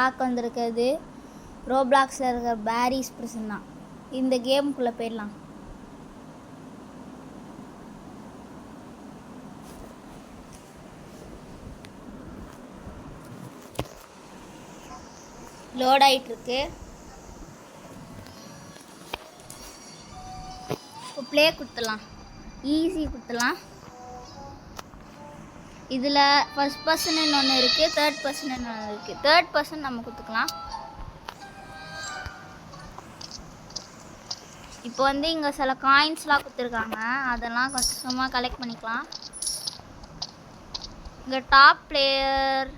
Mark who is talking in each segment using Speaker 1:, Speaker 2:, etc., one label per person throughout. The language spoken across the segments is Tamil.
Speaker 1: பார்க்க வந்திருக்கிறது ரோப்ளாக்ஸில் இருக்கிற பேரிஸ் பிரிசன் தான். இந்த கேமுக்குள்ளே போயிடலாம். லோட் ஆகிட்டுருக்கு. இப்போ ப்ளே கொடுத்துடலாம். ஈஸி கொடுத்துடலாம். இதில் ஃபர்ஸ்ட் பர்சன் ஒன்று இருக்குது, தேர்ட் பர்சன் ஒன்று இருக்குது. தேர்ட் பர்சன் நம்ம கொடுத்துக்கலாம். இப்போ இங்கே சில காயின்ஸ்லாம் கொடுத்துருக்காங்க, அதெல்லாம் கொஞ்சமாக கலெக்ட் பண்ணிக்கலாம். இங்கே டாப் பிளேயர்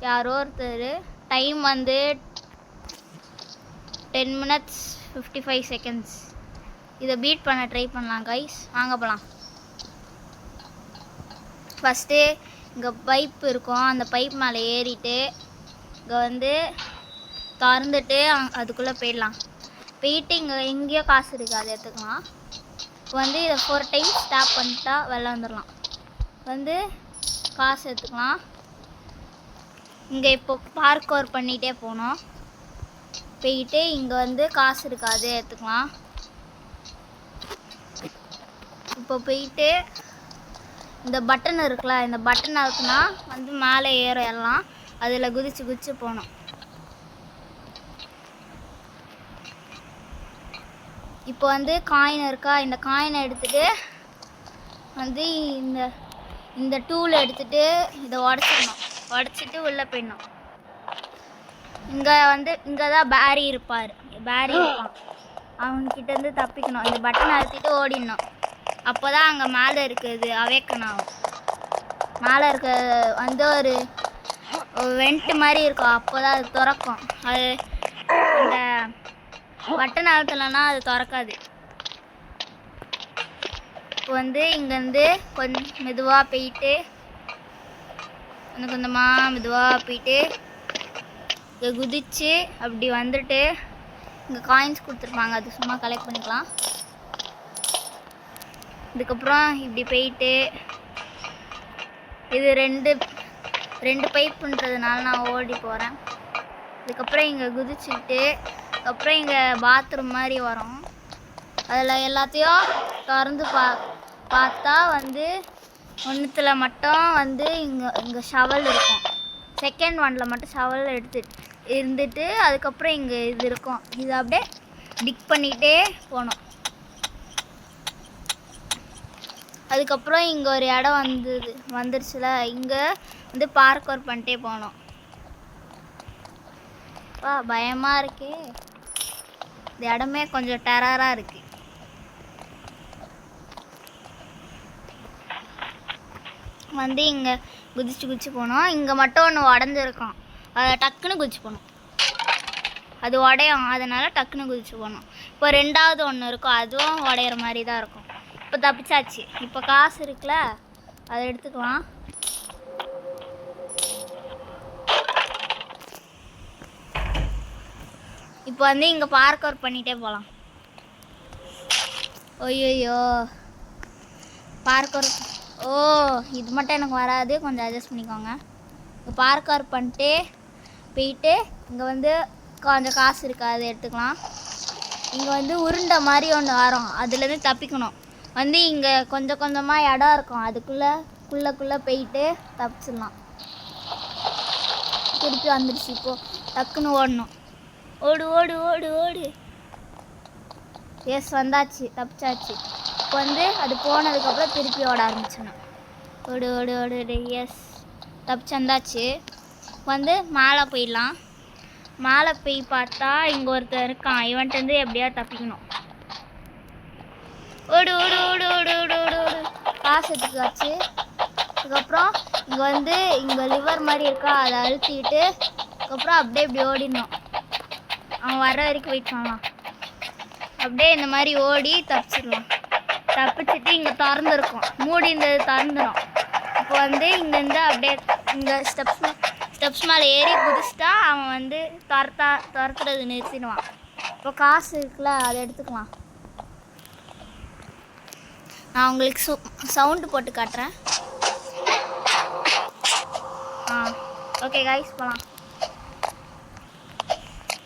Speaker 1: யாரோ ஒருத்தர். Time 10 minutes 55 seconds. இதை பீட் பண்ண ட்ரை பண்ணலாம் கைஸ். வாங்க போகலாம். ஃபஸ்ட்டு இங்கே பைப் இருக்கும், அந்த பைப் மேலே ஏறிட்டு இங்கே திறந்துட்டு அதுக்குள்ளே போயிடலாம். போயிட்டு இங்கே எங்கேயோ காசு இருக்குது, அதை எடுத்துக்கலாம். இப்போ இதை 4 times ஸ்டாப் பண்ணிட்டா வெளில வந்துடலாம். காசு எடுத்துக்கலாம். இங்கே இப்போ பார்க்கோர் பண்ணிகிட்டே போனோம். போயிட்டு இங்கே காசு இருக்காது, எடுத்துக்கலாம். இப்போ போயிட்டு இந்த பட்டன் இருக்குல்ல, இந்த பட்டன் அழுத்தினா மேலே ஏறலாம். அதில் குதிச்சு போகணும். இப்போ காயின் இருக்கா, இந்த காயினை எடுத்துகிட்டு இந்த டூலை எடுத்துகிட்டு இதை உடச்சிட்டு உள்ளே போயிடணும். இங்கே தான் பேரி இருப்பான். அவன்கிட்ட தப்பிக்கணும். இந்த பட்டன் அழுத்திட்டு ஓடிடணும். அப்போ தான் அங்கே மேலே இருக்குது அவேக்கன் ஆகும். மேலே இருக்க ஒரு வெண்ட் மாதிரி இருக்கும், அப்போ தான் அது திறக்கும். அது இந்த பட்டன் அழுத்தலைன்னா அது திறக்காது. இப்போ இங்கேருந்து கொஞ்சம் மெதுவாக போயிட்டு கொஞ்சமாக மெதுவாக போயிட்டு இங்கே குதிச்சு அப்படி வந்துட்டு இங்கே காயின்ஸ் கொடுத்துருப்பாங்க, அது சும்மா கலெக்ட் பண்ணிக்கலாம். இதுக்கப்புறம் இப்படி போயிட்டு இது ரெண்டு பைப்புன்றதுனால நான் ஓடி போகிறேன். இதுக்கப்புறம் இங்கே குதிச்சுக்கிட்டு அப்புறம் இங்கே பாத்ரூம் மாதிரி வரும். அதில் எல்லாத்தையும் திறந்து பார்த்தா ஒன்றுத்தில் மட்டும் இங்கே ஷவல் இருக்கும். செகண்ட் ஒன்னில் மட்டும் ஷவல் இருந்துட்டு அதுக்கப்புறம் இங்கே இது இருக்கும். இது அப்படியே டிக் பண்ணிகிட்டே போகணும். அதுக்கப்புறம் இங்கே ஒரு இடம் வந்துருச்சுல, இங்கே பார்க்கோர் பண்ணிட்டே போகணும். பயமாக இருக்கே, இந்த இடமே கொஞ்சம் டெரராக இருக்குது. இங்கே குதிச்சு போனோம். இங்கே மட்டும் ஒன்று உடஞ்சிருக்கும், அதை டக்குன்னு குதிச்சு போகணும். அது உடையும், அதனால் டக்குன்னு குதிச்சு போகணும். இப்போ ரெண்டாவது ஒன்று இருக்கும், அதுவும் உடையிற மாதிரி தான் இருக்கும். இப்போ தப்பிச்சாச்சு. இப்போ காசு இருக்குல்ல, அதை எடுத்துக்கலாம். இப்போ இங்கே பார்க்கோர் பண்ணிகிட்டே போகலாம். ஐயோ பார்க்கோர், இது மட்டும் எனக்கு வராது, கொஞ்சம் அட்ஜஸ்ட் பண்ணிக்கோங்க. இப்போ பார்க்கோர் பண்ணிட்டு போயிட்டு இங்கே கொஞ்சம் காசு இருக்குது, அதை எடுத்துக்கலாம். இங்கே உருண்டை மாதிரி ஒன்று வரும், அதுலேருந்து தப்பிக்கணும். இங்கே கொஞ்சமாக இடம் இருக்கும், அதுக்குள்ளே போயிட்டு தப்பிச்சிடலாம். திருப்பி வந்துடுச்சு. இப்போது டக்குன்னு ஓடணும். ஓடு. எஸ், வந்தாச்சு, தப்பிச்சாச்சு. இப்போ அது போனதுக்கப்புறம் திருப்பி ஓட ஆரம்பிச்சிடணும். ஓடு. எஸ், தப்பிச்சு வந்தாச்சு. மேலே போயிடலாம். மேலே போய் பார்த்தா இங்கே ஒருத்தர் இருக்கான், இவன்ட்டு எப்படியா தப்பிக்கணும். ஓடு. காசு எடுத்துக்காச்சு. அதுக்கப்புறம் இங்கே லிவர் மாதிரி இருக்கா, அதை அழுத்திட்டு அதுக்கப்புறம் அப்படியே இப்படி ஓடிடணும். அவன் வர வரைக்கும் வெயிட் பண்ணலாம். அப்படியே இந்த மாதிரி ஓடி தப்பிச்சிடலாம். தப்பிச்சுட்டு இங்கே திறந்துருக்கும், மூடி இருந்தது திறந்துடும். இப்போ இங்கேருந்து அப்படியே இங்கே ஸ்டெப்ஸ் மேலே ஏறி குதிச்சிட்டா அவன் துரத்துறது நிறுத்திடுவான். இப்போ காசு இருக்குல்ல, அதை எடுத்துக்கலாம். நான் உங்களுக்கு சவுண்டு போட்டு காட்டுறேன். ஓகே கைஸ், போகலாம்.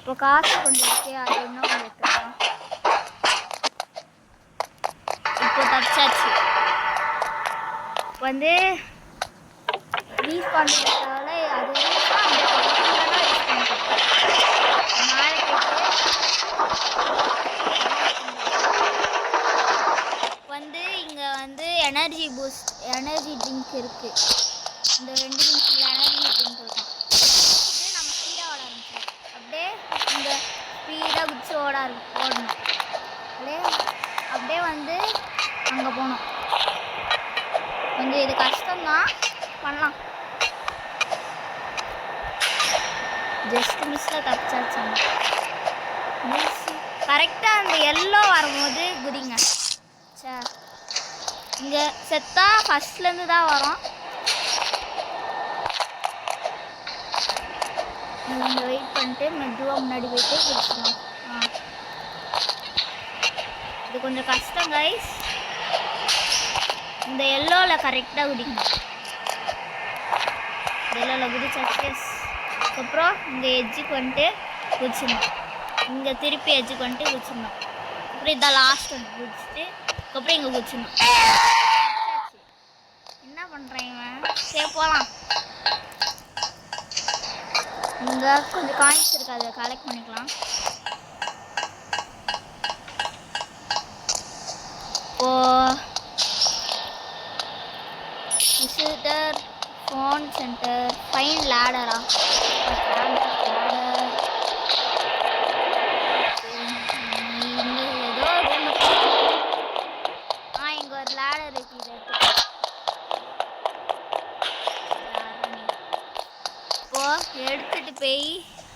Speaker 1: இப்போ காசு கொஞ்சம் இருக்கு, அது இன்னும் கொஞ்சம் எடுத்துக்கலாம். இப்போ தப்பிச்சாச்சு. வந்து ரீஸ் பண்ணுறதால அது வந்து இங்கே வந்து எனர்ஜி பூஸ்ட் எனர்ஜி ட்ரிங்க் இருக்குது. இந்த 2 நிமிஷத்தில் எனர்ஜி ட்ரிங்க் இருக்கும். இது நம்ம ஸ்பீடாக ஓட ஆரம்பிச்சோம். அப்படியே இந்த ஸ்பீடாக குச்சி ஓடணும். அப்படியே வந்து அங்கே போனோம். கொஞ்சம் இது கஷ்டம்தான், பண்ணலாம். ஜஸ்ட் மிஸ்ஸில் தப்பிச்சாச்சாங்க. கரெக்டாக அந்த எல்லோ வரும்போது குதிங்க. சரி, இங்கே செத்தா ஃபஸ்ட்லேருந்து தான் வரும். இங்கே வெயிட் பண்ணிட்டு மெதுவாக முன்னாடி போயிட்டு குதிச்சிடலாம். இது கொஞ்சம் கஷ்டம் கைஸ். இந்த எல்லோவில் கரெக்டாக குதிங்க. எல்லோவில் குதிச்சாச்சு. அதுக்கப்புறம் இங்கே எஜ்ஜுக்கு வந்துட்டு குதிச்சிடணும். இங்கே திருப்பி எஜ்ஜுக்கு வந்துட்டு குதிச்சிடணும். அப்புறம் இதான் லாஸ்ட் வந்து குதிச்சுட்டு அதுக்கப்புறம் இங்கே குதிச்சிடணும். என்ன பண்ணுறேன் இவன்? சரி போகலாம். இங்கே கொஞ்சம் காயின்ஸ் இருக்குது, அதை கலெக்ட் பண்ணிக்கலாம். விசிட்டர் ஃபோன் சென்டர் ஃபைன் லேடரா? இங்கே ஒரு லேடர் இருக்குது. இப்போது எடுத்துகிட்டு போய்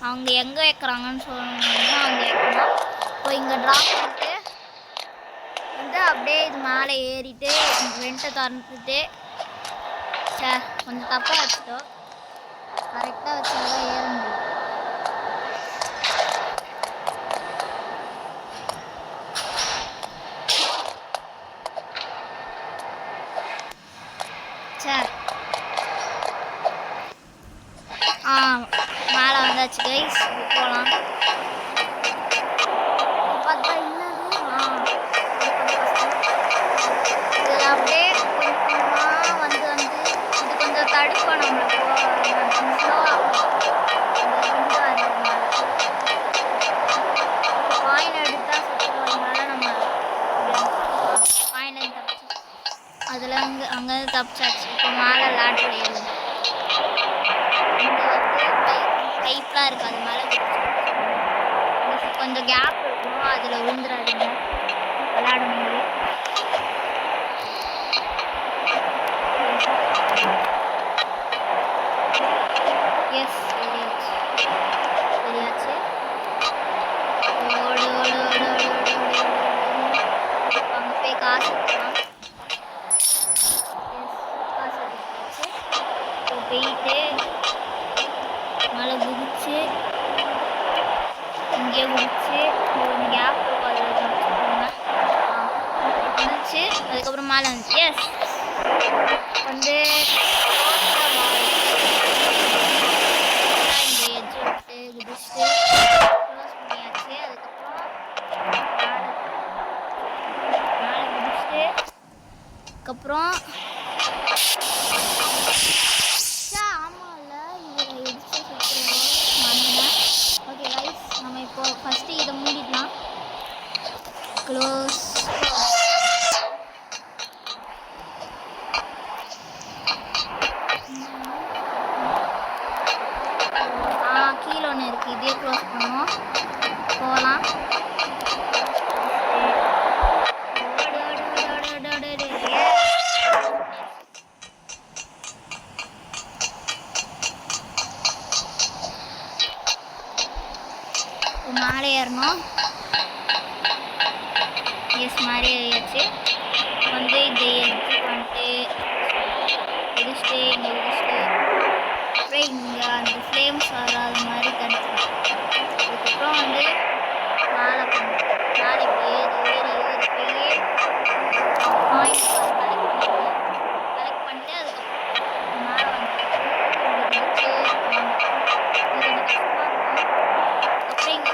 Speaker 1: அவங்க எங்கே வைக்கிறாங்கன்னு சொன்னீங்கன்னா அவங்க வைக்கணும். இப்போ இங்கே ட்ராப் பண்ணிட்டு வந்து அப்படியே இது மேலே ஏறிட்டு வெண்ட்டை திறந்துட்டு கொஞ்சம் தப்பாக வச்சுட்டோம். கரெக்டாக வச்சாதான் ஏற முடியும். சரி, மேலே வந்தாச்சு கைஸ், போகலாம். பார்த்தா என்னது, இதில் அப்படியே கொஞ்சம் கொஞ்சமாக வந்து இது கொஞ்சம் தடுக்கும் நம்மளுக்கு. காயின் எடுத்தால் சுற்றுறதுனால நம்ம காயின் தப்பிச்சு அதில் அங்கே தப்பிச்சாச்சு. இப்போ மேலே லேட்ரு ஏறும். இங்கே வந்து டைப்லாம் இருக்குது, அது மேலே கொஞ்சம் கேப் இருக்கும், அதில் விழுந்துடாதீங்க விளையாடும் போது. எஸ், தெரியாச்சு. ஓடு ஓடு ஓடு ஓடு ஓடு அங்கே போய் காசு எடுக்கலாம். காசு எடுத்தாச்சு. இப்போ போயிட்டு மேலே குதிச்சு இங்கே குதிச்சு கொஞ்சம் கேப் இருக்கும், அதில் தப்பிச்சுக்கோங்க. வந்துச்சு. அதுக்கப்புறம் மேலே வந்துச்சு. எஸ், வந்து இங்கே எஜ்ஜு விட்டு குதிச்சுட்டு க்ளோஸ் பண்ணியாச்சு. அதுக்கப்புறம் மேலே குதிச்சுட்டு அதுக்கப்புறம் ஆமாம்ல இதில் இடிச்சு சுற்றுவோம். ஓகே ரைஸ், நம்ம இப்போ ஃபஸ்ட்டு இதை மூடிக்கலாம். க்ளோஸ். கீழே ஒன்று இருக்குது, இதே க்ளோஸ் பண்ணுவோம். போகலாம். மேலே ஏறணும். எஸ், மேலே ஏறியாச்சு. வந்து இதை எடுத்து வந்துட்டு இடிச்சுட்டு இங்கே இடிச்சுட்டு அப்புறம் இங்கே அந்த ஃப்ளேம்ஸ் வராத மாதிரி தடுத்துடும். அதுக்கப்புறம் வந்து மேலே பண்ணணும். மேலே இப்படி ஏறி போய் காயின்ஸ் கலெக்ட் பண்ணிட்டு அதுக்கப்புறம் மேலே வந்து வச்சு இது கொஞ்சம் கஷ்டமாக இருக்கும். அப்புறம்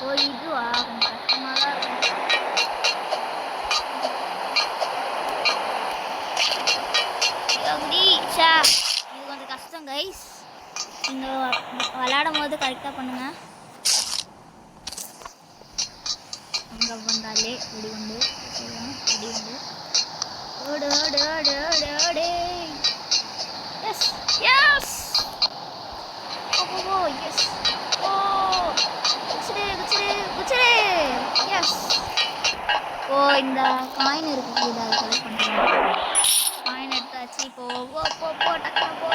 Speaker 1: ஓ இதுவா கொஞ்சம் கஷ்டமாக தான் இருக்கும். இது கொஞ்சம் கஷ்டம் கைஸ். நீங்கள் விளையாடும் போது கரெக்டாக பண்ணுங்க. அங்கே வந்தாலே வெடிகுண்டு வெடிகுண்டு ஓடு ஓடு ஓடு ஓடு ஓடு. S S O S O குச்சிடு குச்சிடு குச்சிடு எஸ். ஓ இந்த காயின் இருக்கு, இதை அதை கலெக்ட் பண்ணுறேன். காயின் எடுத்தாச்சு. இப்போ போ போ போ டக்குனு போ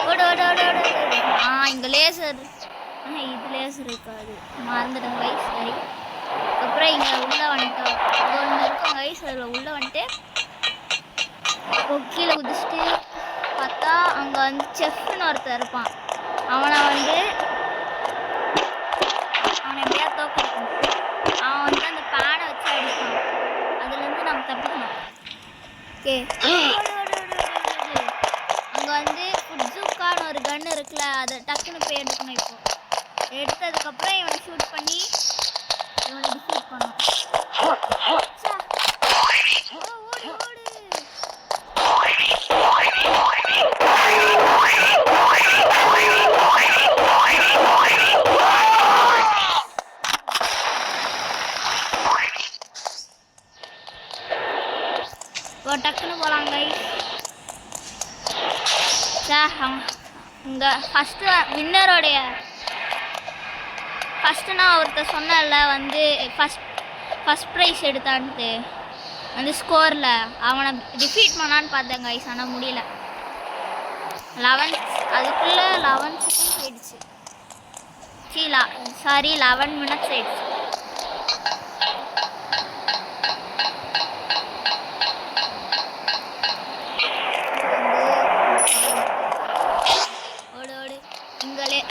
Speaker 1: ஓடு ஓடு ஓடு ஓடு. இங்கே லேசர் இது லேசர் இருக்காது, மறந்துடுங்க கைஸ். சரி அப்புறம் இங்கே உள்ளே வந்துட்டோம். அது ஒன்று இருக்கும் கைஸ், அதில் உள்ளே வந்துட்டு கீழே குதிச்சுட்டு பார்த்தா அங்கே வந்து செஃப்னு ஒருத்தர் இருப்பான். அவனை எப்படியா தோக்கணும். அவன் வந்து அந்த பேனை வச்சு அடிப்பான். அதுலேருந்து நம்ம தப்பிக்கணும். ஓகே அங்கே வந்து ஃபுட்ஸுக்கான ஒரு கன் இருக்குல்ல, அதை டக்குன்னு போய் எடுக்கணும். இப்போ எடுத்ததுக்கப்புறம் இவனை ஷூட் பண்ணி இவனை டிஃபீட் பண்ணணும். டக்குன்னு போகலாங்க. இங்கே ஃபஸ்ட்டு வின்னரோடைய ஃபஸ்ட்டு நான் ஒருத்தர் சொன்னல வந்து ஃபஸ்ட் ப்ரைஸ் எடுத்தான்ட்டு வந்து ஸ்கோரில் அவனை டிஃபீட் பண்ணான்னு பார்த்தேன் கைஸ். ஆனால் முடியல. 11 அதுக்குள்ளே 11 செகண்ட்ஸ் ஆயிடுச்சு. சாரி 11 மினிட்ஸ் ஆயிடுச்சு.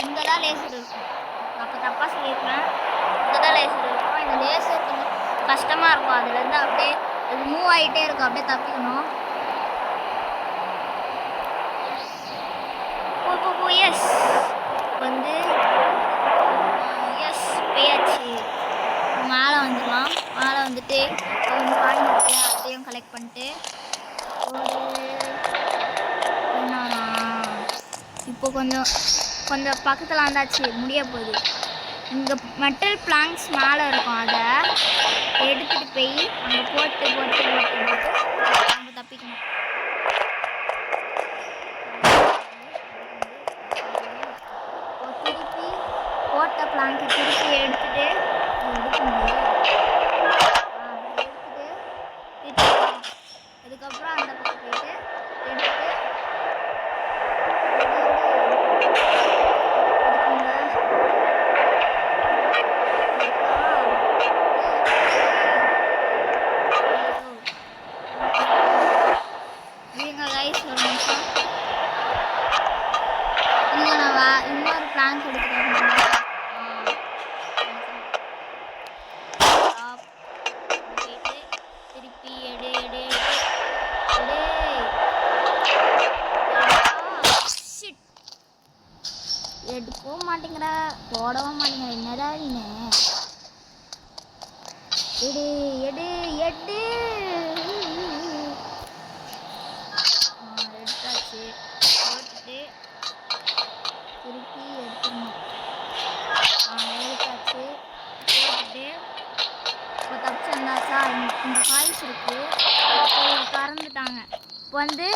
Speaker 1: இங்கே தான் லேசர் இருக்கும். அப்போ தப்பாக சொல்லியிருக்கேன். இங்கே தான் லேசர் இருக்கும். இந்த லேசர் கொஞ்சம் கஷ்டமாக இருக்கும். அதுலேருந்து அப்படியே அது மூவ் ஆகிட்டே இருக்கும். அப்படியே தப்பிக்கணும். எஸ் வந்து எஸ் பேயாச்சு. மேலே வந்துடலாம். மேலே வந்துட்டு ஒன்று காயின் இருக்கு, அதையும் கலெக்ட் பண்ணிட்டு இப்போ கொஞ்சம் பக்கத்தில் வந்தாச்சு. முடிய போகுது. இங்கே மெட்டல் பிளாங்க்ஸ் மேலே இருக்கும். அதை எடுத்துகிட்டு போய் அங்கே போட்டு நம்ம தப்பிக்கணும். திருப்பி போட்ட பிளாங்கை திருப்பி எடுத்துகிட்டு அதுக்கப்புறம் அந்த பக்கம் போயிட்டு எடுத்துட்டு இன்னொரு பிளாங்க் எடுத்துக்கிறேன். திருப்பி எடுக்கவும் மாட்டேங்கிற, போடவும் மாட்டேங்கிற. என்னடா நீ எடு எடு எடு. எடுத்தாச்சு. போட்டுட்டு திருப்பி எடுத்துடணும். எடுத்தாச்சு. போட்டுட்டு இப்போ தப்பிச்சு வந்தாச்சா. இந்த காய்ஸ் இருக்கு, திறந்துட்டாங்க. இப்போ வந்து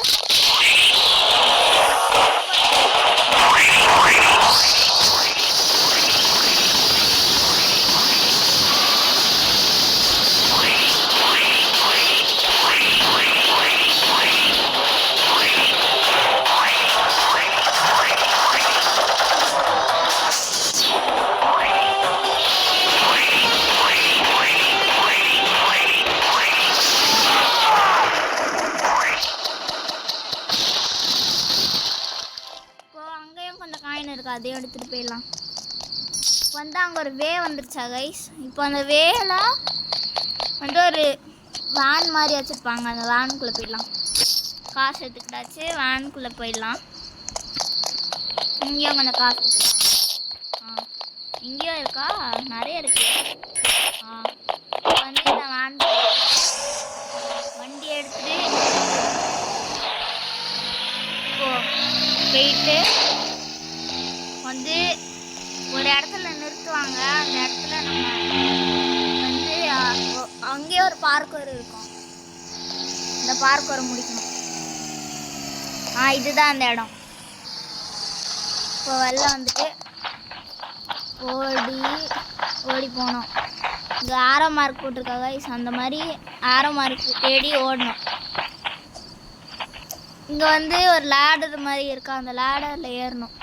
Speaker 1: அதையும் எடுத்துகிட்டு போயிடலாம். இப்போ வந்து அங்கே ஒரு வே வந்துருச்சா கைஸ். இப்போ அந்த வேல வந்து ஒரு வேன் மாதிரி வச்சுருப்பாங்க. அந்த வேனுக்குள்ளே போயிடலாம். காசு எடுத்துக்கிட்டாச்சு. வேனுக்குள்ளே போயிடலாம். இங்கேயும் கொஞ்சம் காசு எடுத்துக்கலாம். இங்கேயும் இருக்கா? நிறைய இருக்கு. வந்து இந்த வண்டி எடுத்துட்டு போயிட்டு வந்து ஒரு இடத்துல நிறுத்துவாங்க. அந்த இடத்துல நம்ம வந்து அங்கேயே ஒரு பார்க் வர இருக்கும். இந்த பார்க் வர முடிக்கணும். இதுதான் அந்த இடம். இப்போ வெளில வந்துட்டு ஓடி போனோம். இங்கே ஆரோ மார்க் போட்டிருக்காங்க. அந்த மாதிரி ஆரோ மார்க் தேடி ஓடணும். இங்கே வந்து ஒரு லேடர் மாதிரி இருக்கா, அந்த லேடரில் ஏறணும்.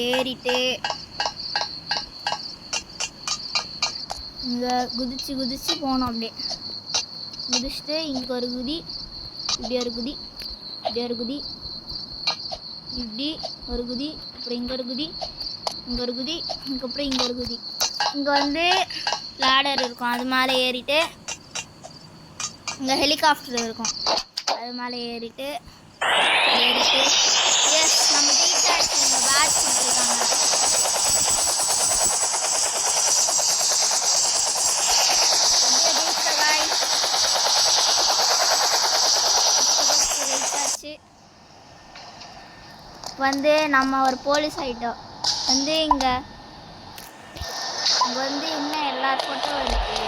Speaker 1: ஏறிட்டு இங்கே குதிச்சு போனோம். அப்படியே குதிச்சுட்டு இங்கே ஒரு குதி, இப்படி ஒரு குதி, இப்படி ஒரு குதி, இப்படி ஒரு குதி, அப்புறம் இங்கே ஒரு குதி, இங்கே ஒரு குதி, அதுக்கப்புறம் இங்கே ஒரு குதி. இங்கே வந்து லேடர் இருக்கும், அது மேலே ஏறிட்டு இங்கே ஹெலிகாப்டர் இருக்கும், அது மேலே ஏறிட்டு எஸ் நம்ம டீச்சர்ஸ் இங்கே பேட்ச் கொடுத்துருக்காங்க. வந்து நம்ம ஒரு போலீஸ் ஆகிட்டோம். வந்து இங்கே வந்து இன்னும் எல்லார் ஃபோட்டோ இருக்கு.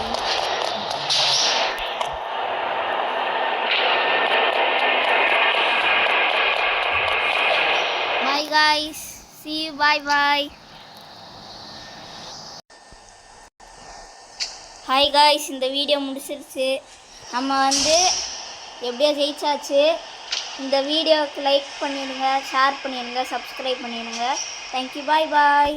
Speaker 1: Bye guys, see you, bye. Hi guys, இந்த வீடியோ முடிச்சிருச்சு. நம்ம வந்து எப்படியோ ஜெயிச்சாச்சு. இந்த வீடியோவுக்கு லைக் பண்ணிடுங்க, ஷேர் பண்ணிடுங்க, சப்ஸ்கிரைப் பண்ணிடுங்க. தேங்க்யூ, பாய்.